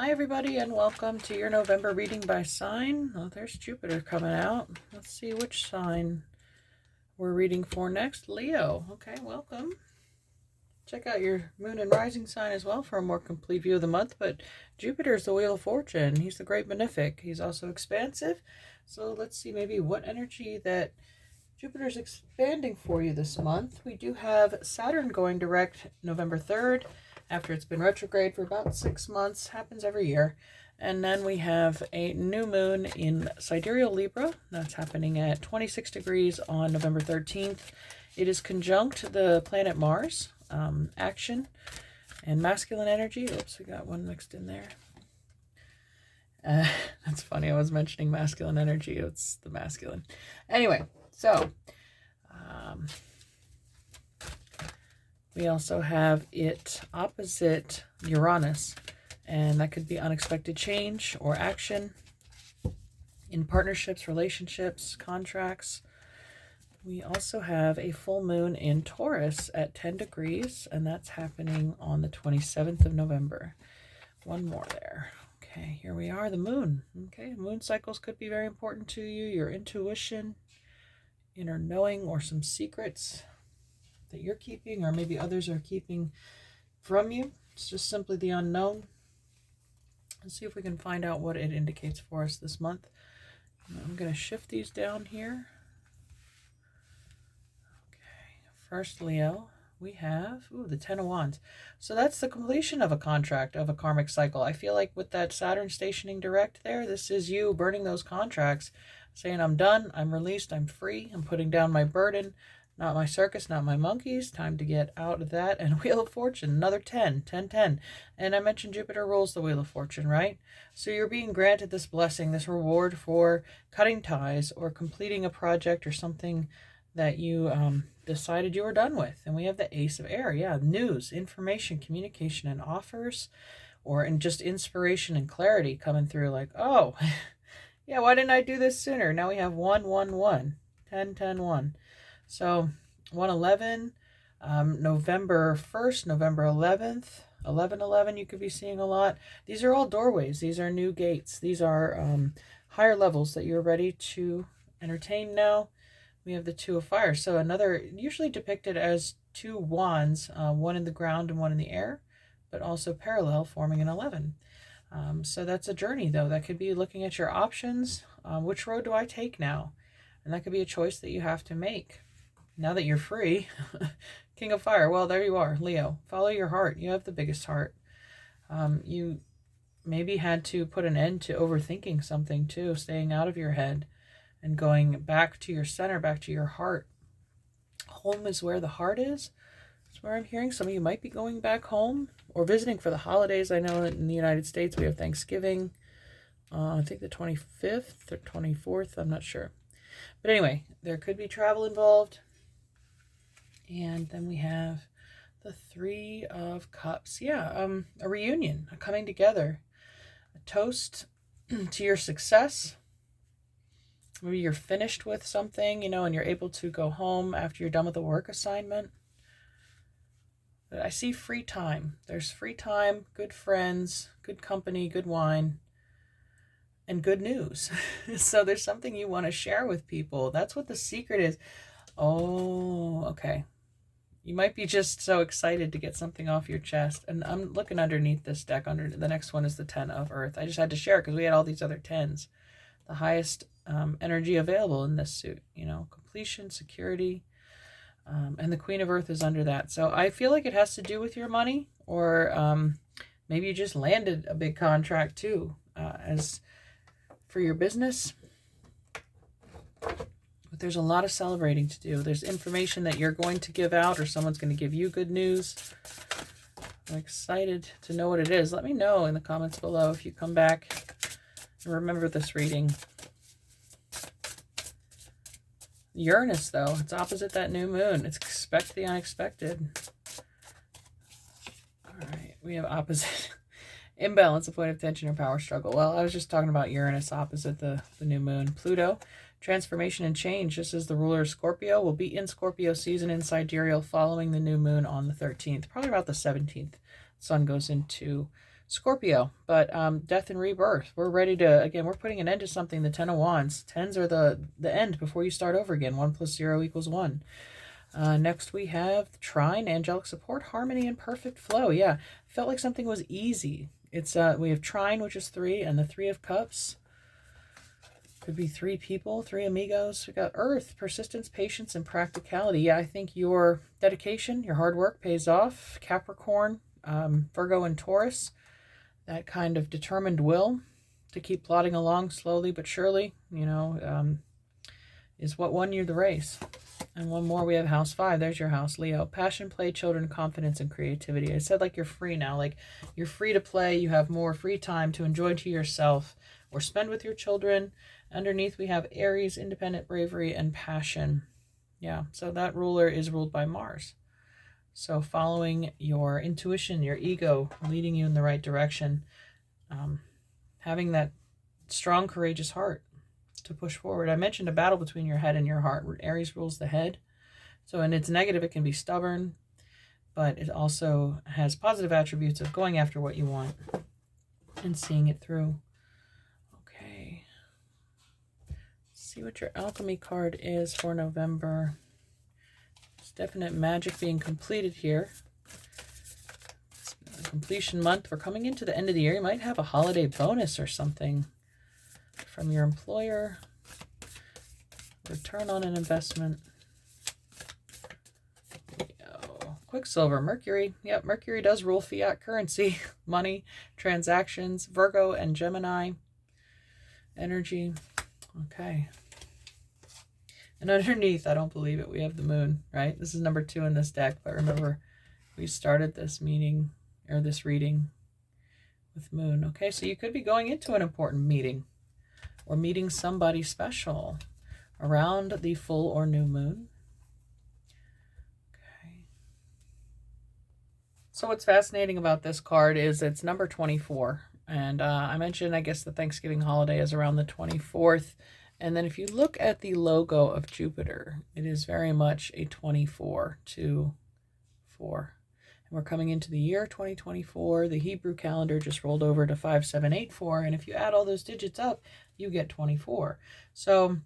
Hi everybody and welcome to your November reading by sign. Oh, there's Jupiter coming out. Let's see which sign we're reading for next. Leo. Okay, welcome. Check out your moon and rising sign as well for a more complete view of the month. But Jupiter is the wheel of fortune. He's the great benefic. He's also expansive. So let's see maybe what energy that Jupiter's expanding for you this month. We do have Saturn going direct November 3rd after it's been retrograde for about 6 months. Happens every year. And then we have a new moon in sidereal Libra. That's happening at 26 degrees on November 13th. It is conjunct the planet Mars, action and masculine energy. Oops, we got one mixed in there. That's funny. I was mentioning masculine energy. It's the masculine. Anyway, so we also have it opposite Uranus, and that could be unexpected change or action in partnerships, relationships, contracts. We also have a full moon in Taurus at 10 degrees, and that's happening on the 27th of November. One more there. Okay, here we are, the moon. Okay, moon cycles could be very important to you, your intuition, inner knowing, or some secrets that you're keeping, or maybe others are keeping from you. It's just simply the unknown. Let's see if we can find out what it indicates for us this month. I'm going to shift these down here. Okay, first Leo, we have the Ten of Wands. So that's the completion of a contract, of a karmic cycle. I feel like with that Saturn stationing direct there, this is you burning those contracts, saying I'm done, I'm released, I'm free, I'm putting down my burden, not my circus, not my monkeys, time to get out of that. And Wheel of Fortune, another 10, 10, 10. And I mentioned Jupiter rules the Wheel of Fortune, right? So you're being granted this blessing, this reward for cutting ties or completing a project or something that you decided you were done with. And we have the Ace of Air. Yeah, news, information, communication, and offers, or and just inspiration and clarity coming through like, oh, yeah, why didn't I do this sooner? Now we have 1, 1, 1, 10, 10, 1. So 111, November 1st, November 11th, 11/11 you could be seeing a lot. These are all doorways. These are new gates. These are higher levels that you're ready to entertain now. We have the Two of Fire. So another, usually depicted as two wands, one in the ground and one in the air, but also parallel, forming an 11. So that's a journey, though. That could be looking at your options. Which road do I take now? And that could be a choice that you have to make. Now that you're free, King of Fire, well, there you are, Leo. Follow your heart. You have the biggest heart. You maybe had to put an end to overthinking something, too, staying out of your head and going back to your center, back to your heart. Home is where the heart is. That's where I'm hearing. Some of you might be going back home or visiting for the holidays. I know that in the United States we have Thanksgiving. I think the 25th or 24th. I'm not sure. But anyway, there could be travel involved. And then we have the Three of Cups. Yeah, a reunion, a coming together, a toast to your success. Maybe you're finished with something, and you're able to go home after you're done with a work assignment. But I see free time. There's free time, good friends, good company, good wine, and good news. So there's something you want to share with people. That's what the secret is. Oh, okay. You might be just so excited to get something off your chest. And I'm looking underneath this deck. Under the next one is the 10 of Earth. I just had to share it because we had all these other 10s. The highest energy available in this suit, completion, security, and the Queen of Earth is under that. So I feel like it has to do with your money, or maybe you just landed a big contract too, as for your business. But there's a lot of celebrating to do. There's information that you're going to give out, or someone's going to give you good news. I'm excited to know what it is. Let me know in the comments below if you come back and remember this reading. Uranus, though, it's opposite that new moon. It's expect the unexpected. All right, we have opposite imbalance, a point of tension or power struggle. Well, I was just talking about Uranus opposite the new moon. Pluto, transformation and change. This is the ruler of Scorpio. Will be in Scorpio season in sidereal following the new moon on the 13th, probably about the 17th. Sun goes into Scorpio, but death and rebirth. We're ready to, again, we're putting an end to something. The 10 of Wands. Tens are the end before you start over again. 1 + 0 = 1. Next we have the trine, angelic support, harmony, and perfect flow. Yeah, felt like something was easy. It's we have trine, which is 3, and the 3 of cups. Could be 3 people, 3 amigos. We got earth, persistence, patience, and practicality. Yeah, I think your dedication, your hard work pays off. Capricorn, Virgo, and Taurus. That kind of determined will to keep plodding along slowly but surely, you know, is what won you the race. And one more, we have house 5. There's your house, Leo. Passion, play, children, confidence, and creativity. I said like you're free now. Like you're free to play. You have more free time to enjoy to yourself or spend with your children. Underneath we have Aries, independent, bravery, and passion. Yeah, so that ruler is ruled by Mars. So following your intuition, your ego, leading you in the right direction, having that strong, courageous heart to push forward. I mentioned a battle between your head and your heart. Aries rules the head. So in its negative, it can be stubborn, but it also has positive attributes of going after what you want and seeing it through. Okay. Let's see what your alchemy card is for November. Definite magic being completed here. It's a completion month. We're coming into the end of the year. You might have a holiday bonus or something from your employer. Return on an investment. Quicksilver, Mercury. Yep, Mercury does rule fiat currency, money, transactions, Virgo and Gemini energy. Okay. And underneath, I don't believe it, we have the moon, right? This is number 2 in this deck, but remember, we started this meeting, or this reading, with moon. Okay, so you could be going into an important meeting, or meeting somebody special around the full or new moon. Okay. So what's fascinating about this card is it's number 24. And I mentioned, I guess, the Thanksgiving holiday is around the 24th. And then if you look at the logo of Jupiter, it is very much a 24, 2, 4. And we're coming into the year 2024. The Hebrew calendar just rolled over to 5784. And if you add all those digits up, you get 24. So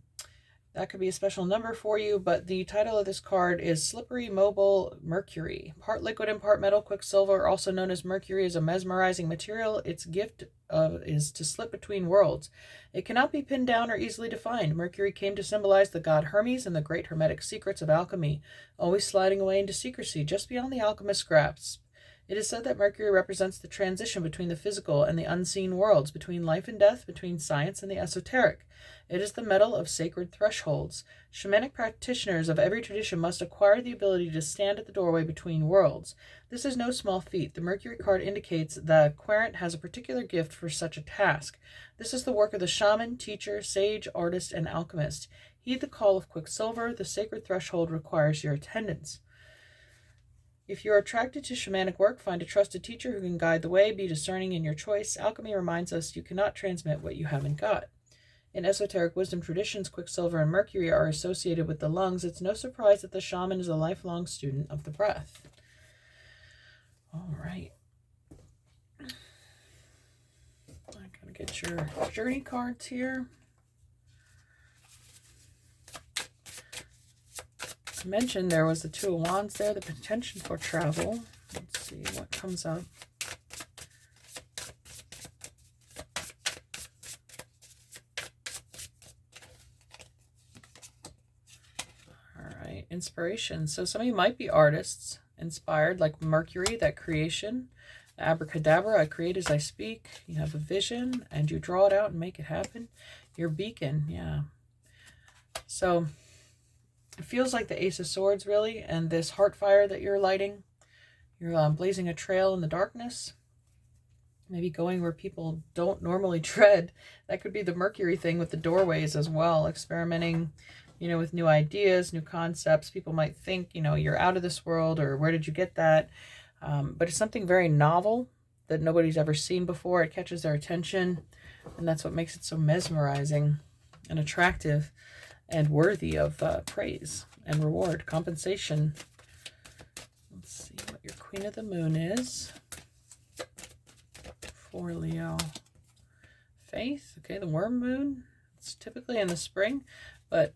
that could be a special number for you, but the title of this card is Slippery Mobile Mercury. Part liquid and part metal, Quicksilver, also known as Mercury, is a mesmerizing material. Its gift is to slip between worlds. It cannot be pinned down or easily defined. Mercury came to symbolize the god Hermes and the great hermetic secrets of alchemy, always sliding away into secrecy, just beyond the alchemist's grasp. It is said that Mercury represents the transition between the physical and the unseen worlds, between life and death, between science and the esoteric. It is the metal of sacred thresholds. Shamanic practitioners of every tradition must acquire the ability to stand at the doorway between worlds. This is no small feat. The Mercury card indicates the querent has a particular gift for such a task. This is the work of the shaman, teacher, sage, artist, and alchemist. Heed the call of Quicksilver. The sacred threshold requires your attendance. If you are attracted to shamanic work, find a trusted teacher who can guide the way. Be discerning in your choice. Alchemy reminds us you cannot transmit what you haven't got. In esoteric wisdom traditions, Quicksilver and Mercury are associated with the lungs. It's no surprise that the shaman is a lifelong student of the breath. All right. I'm going to get your journey cards here. I mentioned there was the 2 of Wands there, the potential for travel. Let's see what comes up. All right, inspiration. So some of you might be artists, inspired like Mercury, that creation. Abracadabra, I create as I speak. You have a vision and you draw it out and make it happen. Your beacon, yeah. So it feels like the Ace of Swords, really, and this heart fire that you're lighting. You're blazing a trail in the darkness. Maybe going where people don't normally tread. That could be the Mercury thing with the doorways as well. Experimenting, you know, with new ideas, new concepts. People might think, you know, you're out of this world, or where did you get that? But it's something very novel that nobody's ever seen before. It catches their attention, and that's what makes it so mesmerizing and attractive and worthy of praise and reward, compensation. Let's see what your Queen of the Moon is for Leo. Faith, okay, the worm moon. It's typically in the spring, but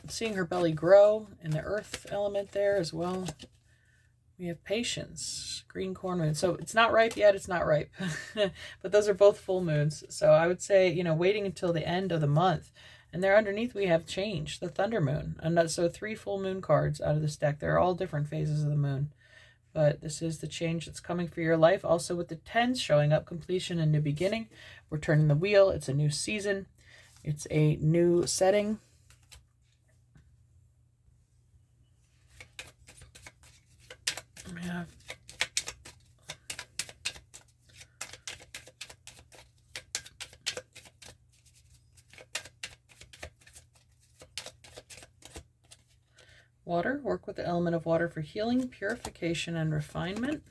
seeing her belly grow and the earth element there as well. We have patience, green corn moon. So it's not ripe yet, it's not ripe. But those are both full moons. So I would say, you know, waiting until the end of the month. And there underneath we have change, the thunder moon. And so 3 full moon cards out of this deck. They're all different phases of the moon. But this is the change that's coming for your life. Also with the 10s showing up, completion and new beginning. We're turning the wheel. It's a new season. It's a new setting. We have water. Work with the element of water for healing, purification, and refinement.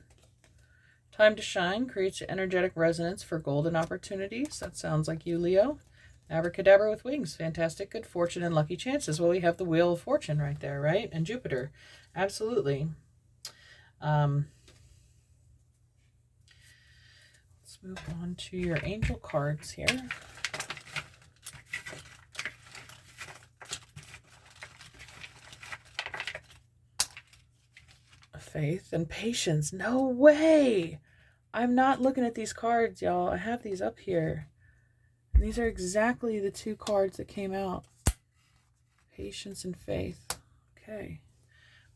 Time to shine creates energetic resonance for golden opportunities. That sounds like you, Leo. Abracadabra with wings. Fantastic. Good fortune and lucky chances. Well, we have the Wheel of Fortune right there, right? And Jupiter. Absolutely. Let's move on to your angel cards here. Faith and patience. No way! I'm not looking at these cards, y'all. I have these up here. And these are exactly the 2 cards that came out. Patience and faith. Okay.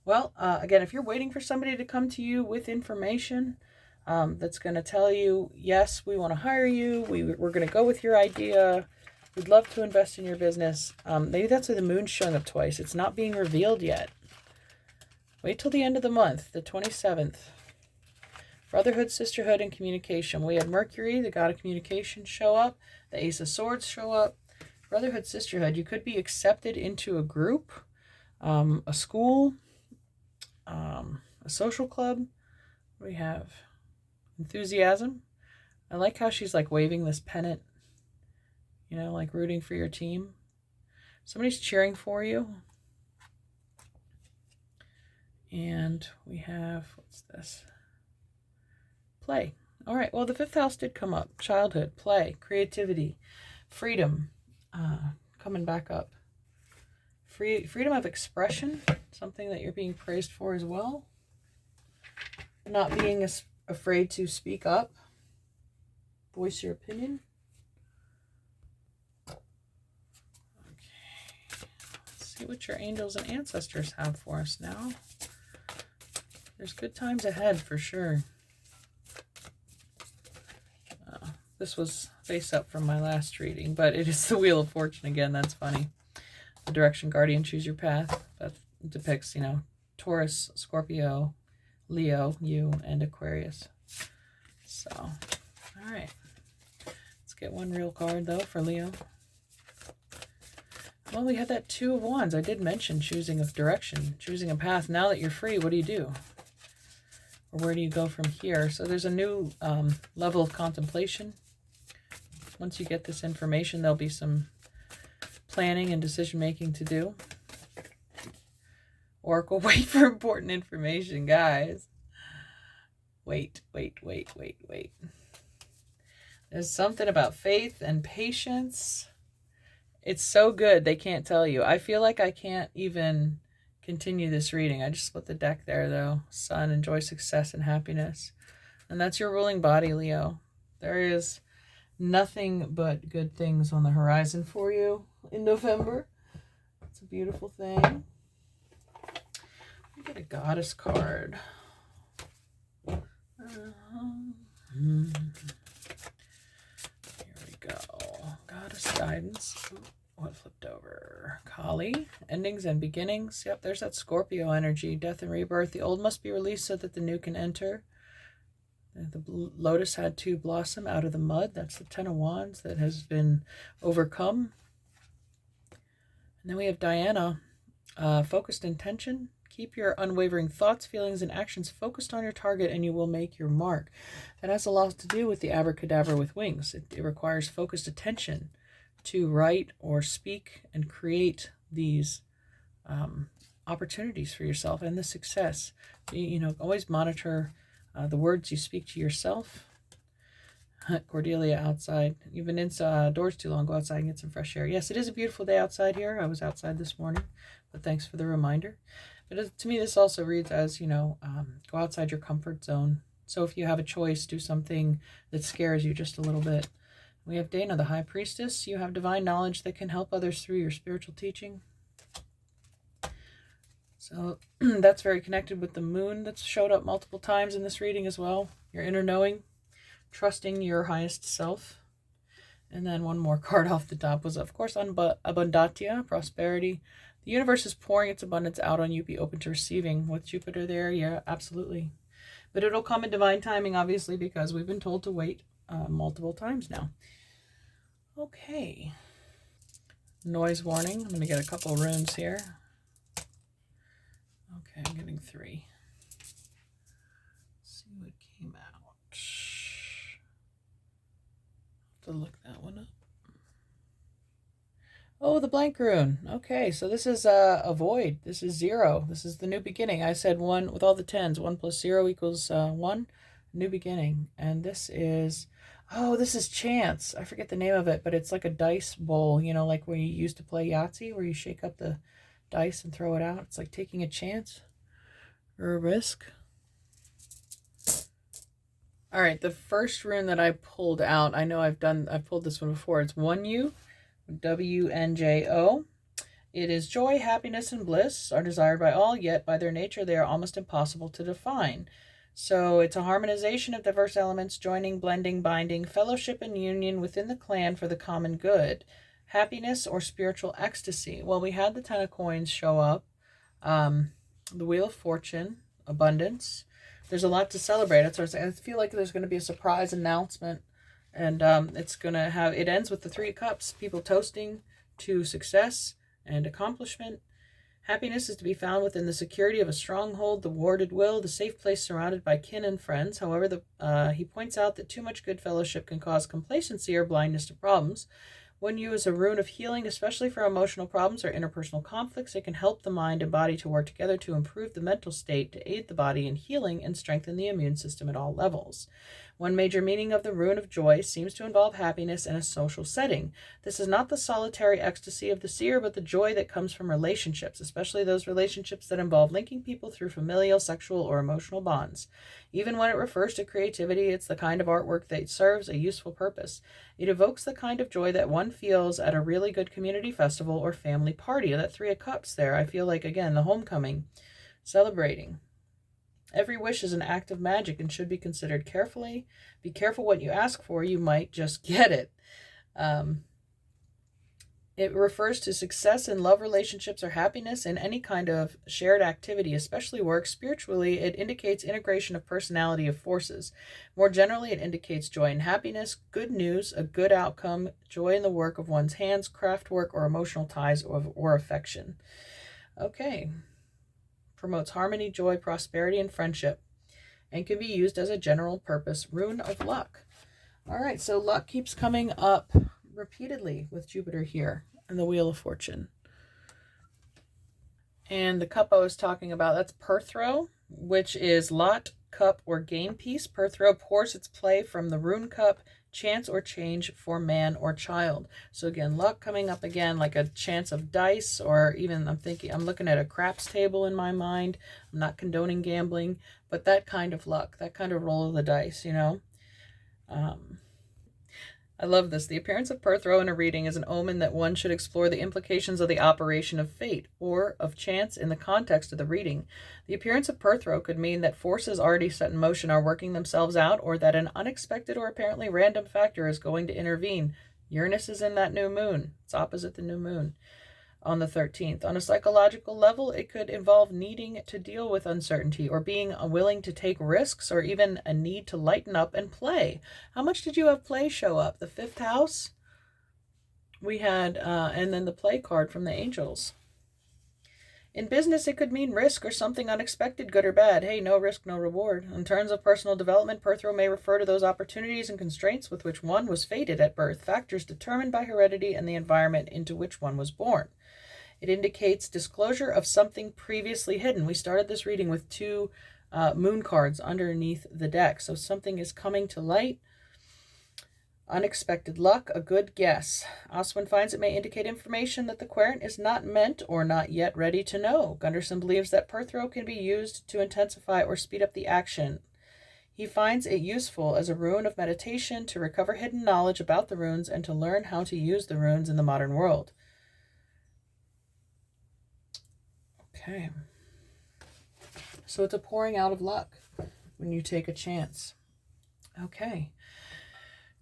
Well, again, if you're waiting for somebody to come to you with information that's going to tell you, yes, we want to hire you. We're going to go with your idea. We'd love to invest in your business. Maybe that's why the moon's showing up twice. It's not being revealed yet. Wait till the end of the month, the 27th. Brotherhood, sisterhood, and communication. We had Mercury, the god of communication, show up. The Ace of Swords show up. Brotherhood, sisterhood. You could be accepted into a group, a school, a social club. We have enthusiasm. I like how she's like waving this pennant, you know, like rooting for your team. Somebody's cheering for you. And we have, what's this? Play. All right, well, the 5th house did come up. Childhood, play, creativity, freedom, coming back up. Freedom of expression, something that you're being praised for as well. Not being afraid to speak up, voice your opinion. Okay, let's see what your angels and ancestors have for us now. There's good times ahead for sure. This was face up from my last reading, but it is the Wheel of Fortune again. That's funny. The direction guardian, choose your path. That depicts, you know, Taurus, Scorpio, Leo, you, and Aquarius. So, all right. Let's get one real card, though, for Leo. Well, we had that 2 of Wands. I did mention choosing a direction, choosing a path. Now that you're free, what do? Or where do you go from here? So there's a new level of contemplation. Once you get this information, there'll be some planning and decision-making to do. Oracle, wait for important information, guys. Wait. There's something about faith and patience. It's so good, they can't tell you. I feel like I can't even continue this reading. I just split the deck there, though. Sun, enjoy success and happiness. And that's your ruling body, Leo. There is nothing but good things on the horizon for you in November. It's a beautiful thing. We get a goddess card. Here we go. Goddess guidance. Ooh, what flipped over? Kali, endings and beginnings. Yep, there's that Scorpio energy. Death and rebirth. The old must be released so that the new can enter. The lotus had to blossom out of the mud. That's the 10 of Wands that has been overcome. And then we have Diana, focused intention. Keep your unwavering thoughts, feelings, and actions focused on your target and you will make your mark. That has a lot to do with the abracadabra with wings. It requires focused attention to write or speak and create these opportunities for yourself and the success. You know, always monitor the words you speak to yourself. Cordelia outside. You've been indoors too long. Go outside and get some fresh air. Yes, it is a beautiful day outside here. I was outside this morning, but thanks for the reminder. But to me, this also reads as, go outside your comfort zone. So if you have a choice, do something that scares you just a little bit. We have Dana, the High Priestess. You have divine knowledge that can help others through your spiritual teaching. So that's very connected with the moon that's showed up multiple times in this reading as well. Your inner knowing, trusting your highest self. And then one more card off the top was, of course, Abundantia, prosperity. The universe is pouring its abundance out on you. Be open to receiving. With Jupiter there, yeah, absolutely. But it'll come in divine timing, obviously, because we've been told to wait multiple times now. Okay. Noise warning. I'm going to get a couple runes here. Okay, I'm getting 3. Let's see what came out. Have to look that one up. Oh, the blank rune. Okay, so this is a void. This is 0. This is the new beginning. I said 1 with all the 10s. 1 plus 0 equals 1. New beginning. And this is, this is chance. I forget the name of it, but it's like a dice bowl, like where you used to play Yahtzee, where you shake up the dice and throw it out. It's like taking a chance or a risk. All right, the first rune that I pulled out, I know I've pulled this one before. It's Wonjo, WNJO. It is joy, happiness, and bliss are desired by all, yet by their nature they are almost impossible to define. So it's a harmonization of diverse elements, joining, blending, binding, fellowship, and union within the clan for the common good. Happiness or spiritual ecstasy. Well, we had the 10 of coins show up. The Wheel of Fortune, abundance. There's a lot to celebrate. I feel like there's going to be a surprise announcement. And it ends with the 3 of Cups, people toasting to success and accomplishment. Happiness is to be found within the security of a stronghold, the warded will, the safe place surrounded by kin and friends. However, he points out that too much good fellowship can cause complacency or blindness to problems. When used as a rune of healing, especially for emotional problems or interpersonal conflicts, it can help the mind and body to work together to improve the mental state, to aid the body in healing, and strengthen the immune system at all levels. One major meaning of the rune of joy seems to involve happiness in a social setting. This is not the solitary ecstasy of the seer, but the joy that comes from relationships, especially those relationships that involve linking people through familial, sexual, or emotional bonds. Even when it refers to creativity, it's the kind of artwork that serves a useful purpose. It evokes the kind of joy that one feels at a really good community festival or family party. That 3 of Cups there, I feel like, again, the homecoming, celebrating. Every wish is an act of magic and should be considered carefully. Be careful what you ask for. You might just get it. It refers to success in love relationships or happiness in any kind of shared activity, especially work. Spiritually, it indicates integration of personality of forces. More generally, it indicates joy and happiness, good news, a good outcome, joy in the work of one's hands, craft work, or emotional ties or affection. Okay. Promotes harmony, joy, prosperity, and friendship, and can be used as a general purpose rune of luck. All right, so luck keeps coming up repeatedly with Jupiter here and the Wheel of Fortune. And the cup I was talking about, that's Perthro, which is lot, cup, or game piece. Perthro pours its play from the rune cup, chance or change for man or child. So again, luck coming up again, like a chance of dice, or even I'm looking at a craps table in my mind. I'm not condoning gambling, but that kind of luck, that kind of roll of the dice, I love this. The appearance of Perthro in a reading is an omen that one should explore the implications of the operation of fate or of chance in the context of the reading. The appearance of Perthro could mean that forces already set in motion are working themselves out, or that an unexpected or apparently random factor is going to intervene. Uranus is in that new moon. It's opposite the new moon on the 13th. On a psychological level, it could involve needing to deal with uncertainty or being willing to take risks, or even a need to lighten up and play. How much did you have play show up? The 5th house? We had, and then the play card from the angels. In business, it could mean risk or something unexpected, good or bad. Hey, no risk, no reward. In terms of personal development, Perthro may refer to those opportunities and constraints with which one was fated at birth, factors determined by heredity and the environment into which one was born. It indicates disclosure of something previously hidden. We started this reading with 2 moon cards underneath the deck. So something is coming to light. Unexpected luck, a good guess. Oswin finds it may indicate information that the querent is not meant or not yet ready to know. Gunderson believes that Perthrow can be used to intensify or speed up the action. He finds it useful as a rune of meditation to recover hidden knowledge about the runes and to learn how to use the runes in the modern world. Okay. So it's a pouring out of luck when you take a chance. Okay.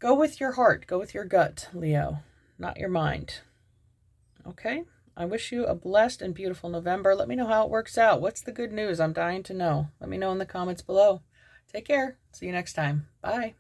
Go with your heart. Go with your gut, Leo, not your mind. Okay? I wish you a blessed and beautiful November. Let me know how it works out. What's the good news? I'm dying to know. Let me know in the comments below. Take care. See you next time. Bye.